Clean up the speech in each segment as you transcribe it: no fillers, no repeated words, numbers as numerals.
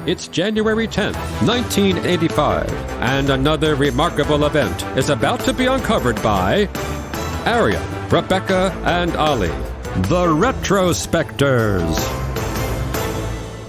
It's January 10th, 1985, and another remarkable event is about to be uncovered by Arion, Rebecca, and Olly, the Retrospectors.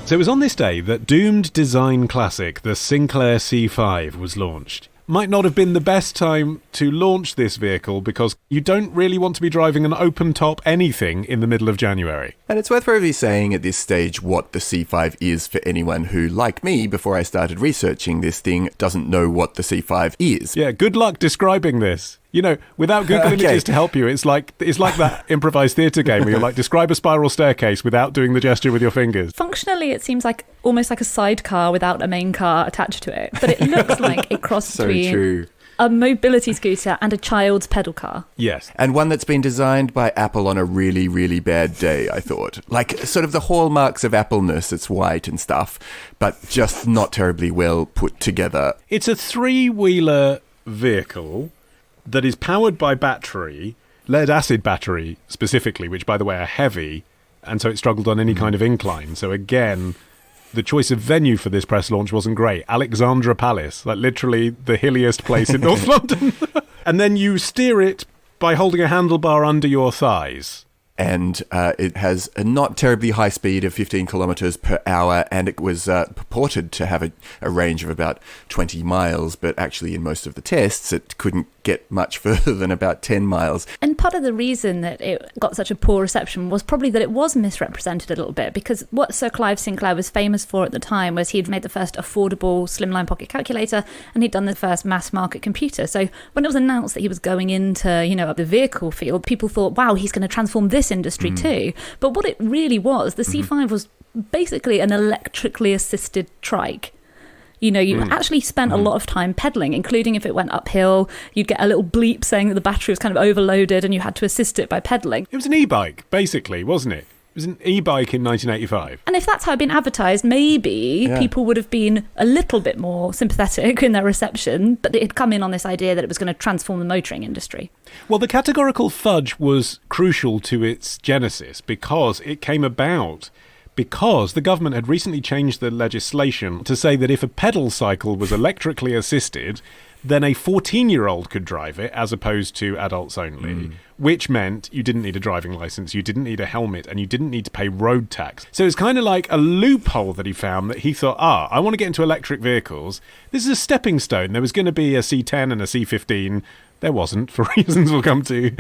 So it was on this day that doomed design classic, the Sinclair C5, was launched. Might not have been the best time to launch this vehicle because you don't really want to be driving an open-top anything in the middle of January. And it's worth probably saying at this stage what the C5 is for anyone who, like me, before I started researching this thing, doesn't know what the C5 is. Yeah, good luck describing this. You know, without Google Images to help you, it's like that improvised theatre game where you're like, describe a spiral staircase without doing the gesture with your fingers. Functionally, it seems like almost like a sidecar without a main car attached to it. But it looks like a cross between a mobility scooter and a child's pedal car. Yes. And one that's been designed by Apple on a really, really bad day, I thought. Like, sort of the hallmarks of Apple-ness, it's white and stuff, but just not terribly well put together. It's a three-wheeler vehicle that is powered by battery, lead-acid battery specifically, which, by the way, are heavy, and so it struggled on any kind of incline. So again, the choice of venue for this press launch wasn't great. Alexandra Palace, like literally the hilliest place in North London. And then you steer it by holding a handlebar under your thighs. And it has a not terribly high speed of 15 kilometers per hour, and it was purported to have a range of about 20 miles, but actually in most of the tests it couldn't get much further than about 10 miles. And part of the reason that it got such a poor reception was probably that it was misrepresented a little bit, because what Sir Clive Sinclair was famous for at the time was he'd made the first affordable slimline pocket calculator, and he'd done the first mass market computer. So when it was announced that he was going into, the vehicle field, people thought, wow, he's going to transform this industry too. But what it really was, the C5 was basically an electrically assisted trike. You actually spent a lot of time pedaling, including if it went uphill, you'd get a little bleep saying that the battery was kind of overloaded and you had to assist it by pedaling. It was an e-bike, basically, wasn't it? It was an e-bike in 1985. And if that's how it'd been advertised, maybe people would have been a little bit more sympathetic in their reception, but it had come in on this idea that it was going to transform the motoring industry. Well, the categorical fudge was crucial to its genesis because it came about because the government had recently changed the legislation to say that if a pedal cycle was electrically assisted, then a 14-year-old could drive it as opposed to adults only, which meant you didn't need a driving license, you didn't need a helmet, and you didn't need to pay road tax. So it's kind of like a loophole that he found that he thought, I want to get into electric vehicles. This is a stepping stone. There was going to be a C10 and a C15. There wasn't, for reasons we'll come to.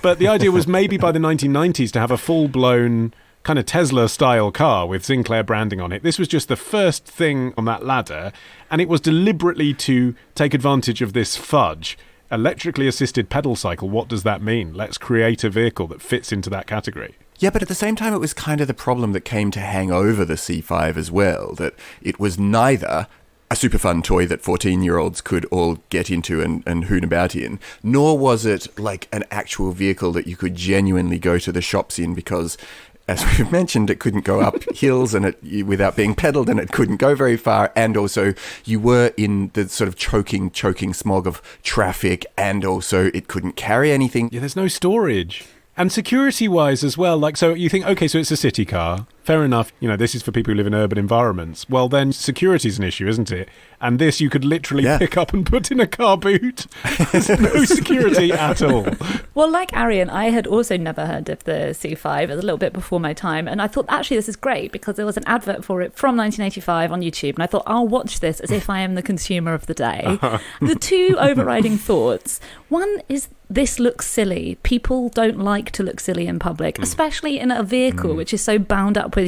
But the idea was maybe by the 1990s to have a full-blown kind of Tesla-style car with Sinclair branding on it. This was just the first thing on that ladder, and it was deliberately to take advantage of this fudge. Electrically assisted pedal cycle, what does that mean? Let's create a vehicle that fits into that category. Yeah, but at the same time, it was kind of the problem that came to hang over the C5 as well, that it was neither a super fun toy that 14-year-olds could all get into and hoon about in, nor was it like an actual vehicle that you could genuinely go to the shops in because, as we've mentioned, it couldn't go up hills without being pedalled, and it couldn't go very far. And also, you were in the sort of choking smog of traffic, and also it couldn't carry anything. Yeah, there's no storage. And security-wise as well, so you think, okay, so it's a city car. Fair enough, this is for people who live in urban environments. Well, then security's an issue, isn't it? And this you could literally pick up and put in a car boot. There's no security at all. Well, like Arion, I had also never heard of the C5. It was a little bit before my time. And I thought, actually, this is great because there was an advert for it from 1985 on YouTube. And I thought, I'll watch this as if I am the consumer of the day. The two overriding thoughts. One is, this looks silly. People don't like to look silly in public, especially in a vehicle which is so bound up with,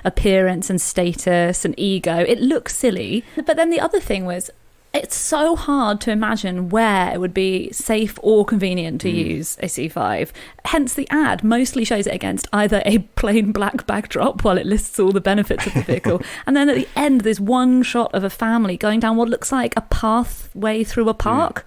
appearance and status and ego. It looks silly. But then the other thing was, it's so hard to imagine where it would be safe or convenient to use a C5. Hence the ad mostly shows it against either a plain black backdrop while it lists all the benefits of the vehicle, and then at the end there's one shot of a family going down what looks like a pathway through a park.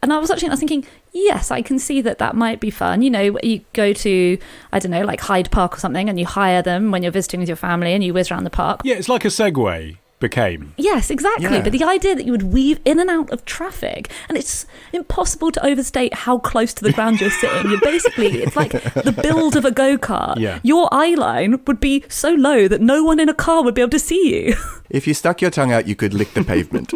And I was thinking, yes, I can see that might be fun. You go to, I don't know, like Hyde Park or something, and you hire them when you're visiting with your family and you whiz around the park. Yeah, it's like a Segway. became. Yes, exactly. Yeah. But the idea that you would weave in and out of traffic, and it's impossible to overstate how close to the ground you're sitting. You're basically, it's like the build of a go-kart. Yeah. Your eye line would be so low that no one in a car would be able to see you. If you stuck your tongue out, you could lick the pavement.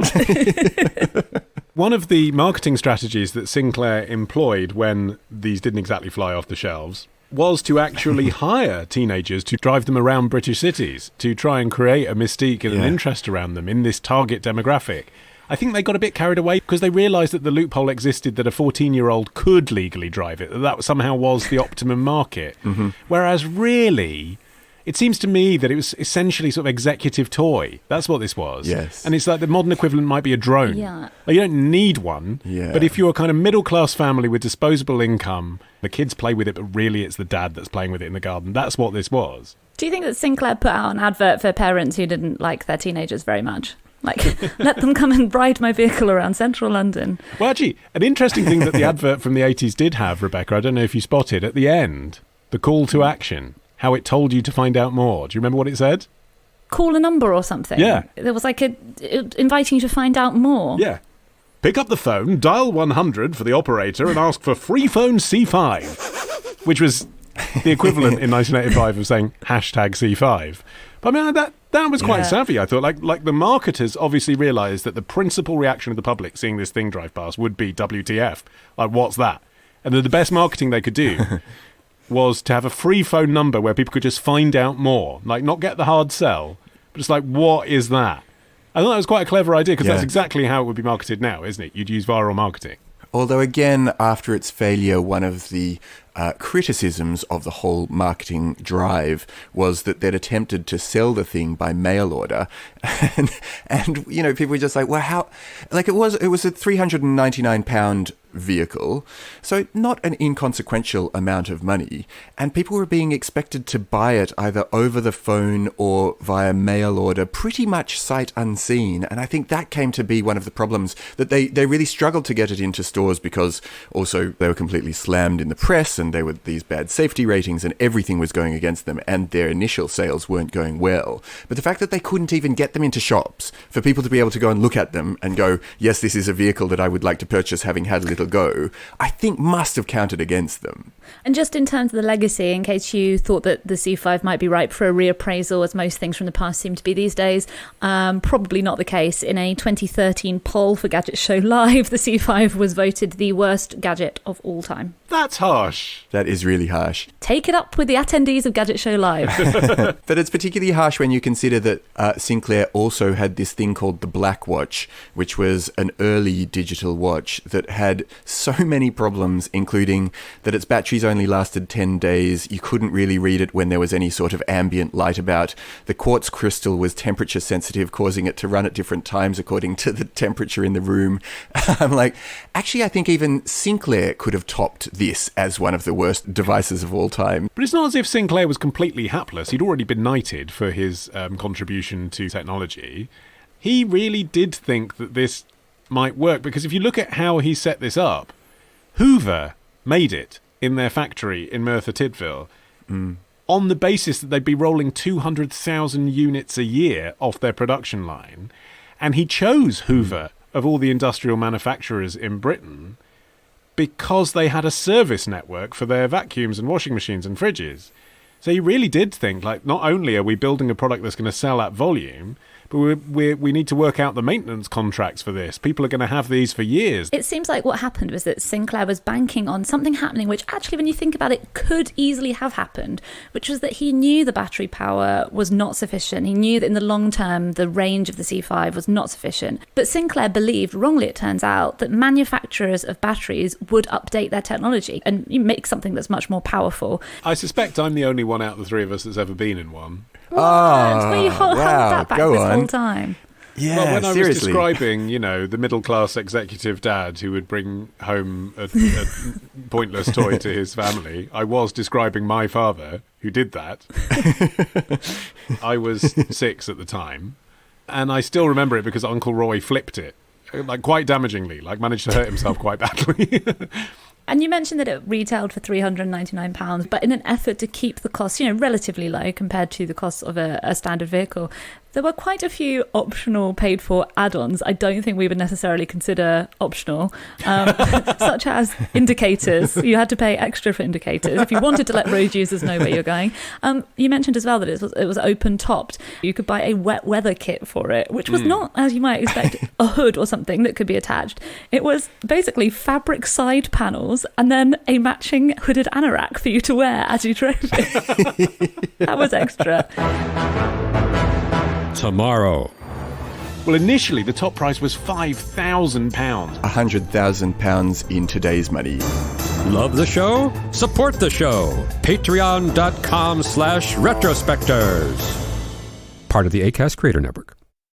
One of the marketing strategies that Sinclair employed when these didn't exactly fly off the shelves was to actually hire teenagers to drive them around British cities, to try and create a mystique and an interest around them in this target demographic. I think they got a bit carried away because they realised that the loophole existed that a 14-year-old could legally drive it, that somehow was the optimum market. Mm-hmm. Whereas really, it seems to me that it was essentially sort of executive toy. That's what this was. Yes. And it's like the modern equivalent might be a drone. Yeah. Like, you don't need one. Yeah. But if you're a kind of middle-class family with disposable income, the kids play with it, but really it's the dad that's playing with it in the garden. That's what this was. Do you think that Sinclair put out an advert for parents who didn't like their teenagers very much? Like, let them come and ride my vehicle around central London. Well, actually, an interesting thing that the advert from the 80s did have, Rebecca, I don't know if you spotted, at the end, the call to action, how it told you to find out more. Do you remember what it said? Call a number or something. Yeah. There was like inviting you to find out more. Yeah. Pick up the phone, dial 100 for the operator and ask for free phone C5, which was the equivalent in 1985 of saying hashtag C5. But I mean, that was quite savvy, I thought. Like the marketers obviously realised that the principal reaction of the public seeing this thing drive past would be WTF. Like, what's that? And the best marketing they could do was to have a free phone number where people could just find out more. Like, not get the hard sell, but just like, what is that? I thought that was quite a clever idea because that's exactly how it would be marketed now, isn't it? You'd use viral marketing. Although, again, after its failure, one of the criticisms of the whole marketing drive was that they'd attempted to sell the thing by mail order. And you know, people were just like, well, how? Like, it was a £399 vehicle, so not an inconsequential amount of money, and people were being expected to buy it either over the phone or via mail order, pretty much sight unseen. And I think that came to be one of the problems, that they really struggled to get it into stores because also they were completely slammed in the press and there were these bad safety ratings and everything was going against them and their initial sales weren't going well. But the fact that they couldn't even get them into shops for people to be able to go and look at them and go, yes, this is a vehicle that I would like to purchase having had a little go, I think must have counted against them. And just in terms of the legacy, in case you thought that the C5 might be ripe for a reappraisal, as most things from the past seem to be these days, probably not the case. In a 2013 poll for Gadget Show Live, the C5 was voted the worst gadget of all time. That's harsh. That is really harsh. Take it up with the attendees of Gadget Show Live. But it's particularly harsh when you consider that Sinclair also had this thing called the Black Watch, which was an early digital watch that had so many problems, including that its batteries only lasted 10 days. You couldn't really read it when there was any sort of ambient light about. The quartz crystal was temperature sensitive, causing it to run at different times according to the temperature in the room. I'm like, actually, I think even Sinclair could have topped this as one of the worst devices of all time. But it's not as if Sinclair was completely hapless. He'd already been knighted for his contribution to technology. He really did think that this might work, because if you look at how he set this up, Hoover made it in their factory in Merthyr Tydfil on the basis that they'd be rolling 200,000 units a year off their production line. And he chose Hoover of all the industrial manufacturers in Britain because they had a service network for their vacuums and washing machines and fridges. So he really did think, like, not only are we building a product that's going to sell at volume, but we need to work out the maintenance contracts for this. People are going to have these for years. It seems like what happened was that Sinclair was banking on something happening, which actually, when you think about it, could easily have happened, which was that he knew the battery power was not sufficient. He knew that in the long term, the range of the C5 was not sufficient. But Sinclair believed, wrongly it turns out, that manufacturers of batteries would update their technology and make something that's much more powerful. I suspect I'm the only one out of the three of us that's ever been in one. Well, you held that back go this on. whole time. Yeah, well, when I was seriously. describing, the middle-class executive dad who would bring home a pointless toy to his family, I was describing my father, who did that. I was 6 at the time, and I still remember it because Uncle Roy flipped it, like quite damagingly, like managed to hurt himself quite badly. And you mentioned that it retailed for £399, but in an effort to keep the cost, relatively low compared to the cost of a standard vehicle, There were quite a few optional paid-for add-ons I don't think we would necessarily consider optional, such as indicators. You had to pay extra for indicators if you wanted to let road users know where you're going. You mentioned as well that it was open-topped. You could buy a wet weather kit for it, which was not, as you might expect, a hood or something that could be attached. It was basically fabric side panels and then a matching hooded anorak for you to wear as you drove it. That was extra. Tomorrow. Well, initially, the top price was £5,000. £100,000 in today's money. Love the show? Support the show. Patreon.com/retrospectors. Part of the Acast Creator Network.